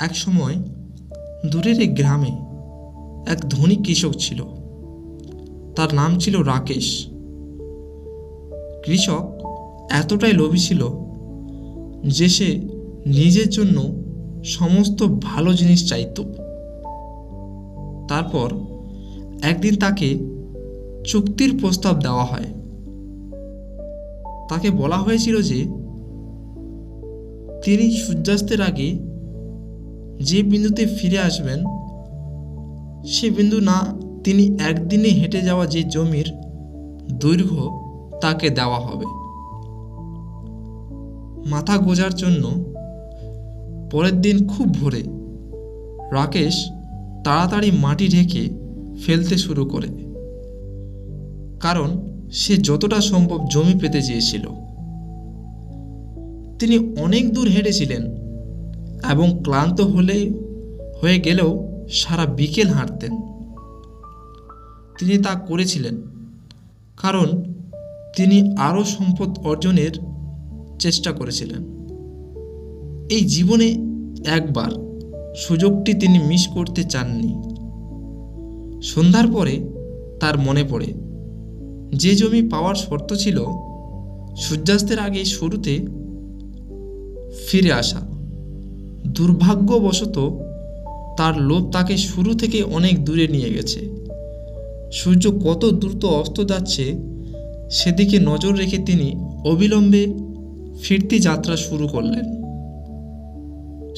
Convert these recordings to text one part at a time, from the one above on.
এক সময় দূরের এক গ্রামে এক ধনী কৃষক ছিল। তার নাম ছিল রাকেশ। কৃষক এতটাই লোভী ছিল যে সে নিজের জন্য সমস্ত ভালো জিনিস চাইত। তারপর একদিন তাকে চুক্তির প্রস্তাব দেওয়া হয়। তাকে বলা হয়েছিল যে তিনি সূর্যাস্তের আগে যে বিন্দুতে ফিরে আসবেন সে বিন্দু না তিনি একদিনে হেঁটে যাওয়া যে জমির দৈর্ঘ্য তাকে দেওয়া হবে। মাথা গোঁজার জন্য পরের দিন খুব ভোরে রাকেশ তাড়াতাড়ি মাটি ঢেকে ফেলতে শুরু করে, কারণ সে যতটা সম্ভব জমি পেতে চেয়েছিল। তিনি অনেক দূর হেঁটেছিলেন এবং ক্লান্ত হয়ে গেলেও সারা বিকেল হাঁটতেন। তিনি তা করেছিলেন কারণ তিনি আরও সম্পদ অর্জনের চেষ্টা করেছিলেন। এই জীবনে একবার সুযোগটি তিনি মিস করতে চাননি। সন্ধ্যার পরে তার মনে পড়ে যে জমি পাওয়ার শর্ত ছিল সূর্যাস্তের আগে শুরুতে ফিরে আসা। দুর্ভাগ্যবশত তার লোভ তাকে শুরু থেকে অনেক দূরে নিয়ে গেছে। সূর্য কত দ্রুত অস্ত যাচ্ছে সেদিকে নজর রেখে তিনি অবিলম্বে ফিরতি যাত্রা শুরু করলেন।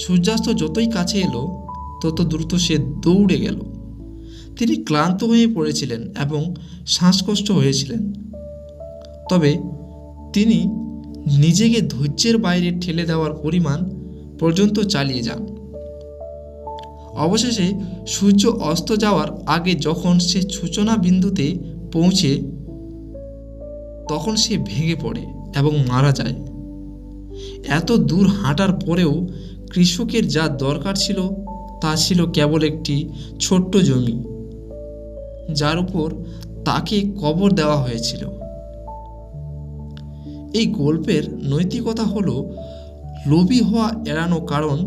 সূর্যাস্ত যতই কাছে এলো তত দ্রুত সে দৌড়ে গেল। তিনি ক্লান্ত হয়ে পড়েছিলেন এবং শ্বাসকষ্ট হয়েছিলেন, তবে তিনি নিজেকে ধৈর্যের বাইরে ঠেলে দেওয়ার পরিমাণ পর্যন্ত চালিয়ে যান। অবশেষে সূর্য অস্ত যাওয়ার আগে যখন সে সূচনা বিন্দুতে পৌঁছে তখন সে ভেঙে পড়ে এবং মারা যায়। এত দূর হাঁটার পরেও কৃষকের যা দরকার ছিল তা ছিল কেবল একটি ছোট্ট জমি, যার উপর তাকে কবর দেওয়া হয়েছিল। এই গল্পের নৈতিকতা হলো লোভী হওয়া এড়ানো, কারণ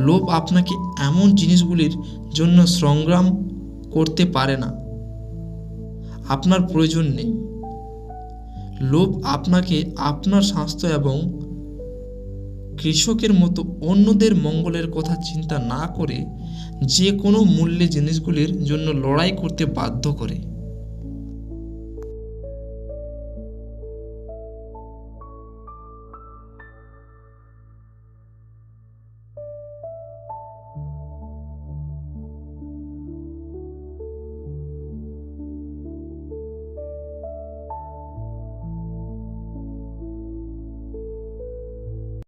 লোভ আপনাকে এমন জিনিসগুলির জন্য সংগ্রাম করতে পারে না আপনার প্রয়োজন নেই। লোভ আপনাকে আপনার স্বাস্থ্য এবং কৃষকের মতো অন্যদের মঙ্গলের কথা চিন্তা না করে যে কোনো মূল্যে জিনিসগুলির জন্য লড়াই করতে বাধ্য করে।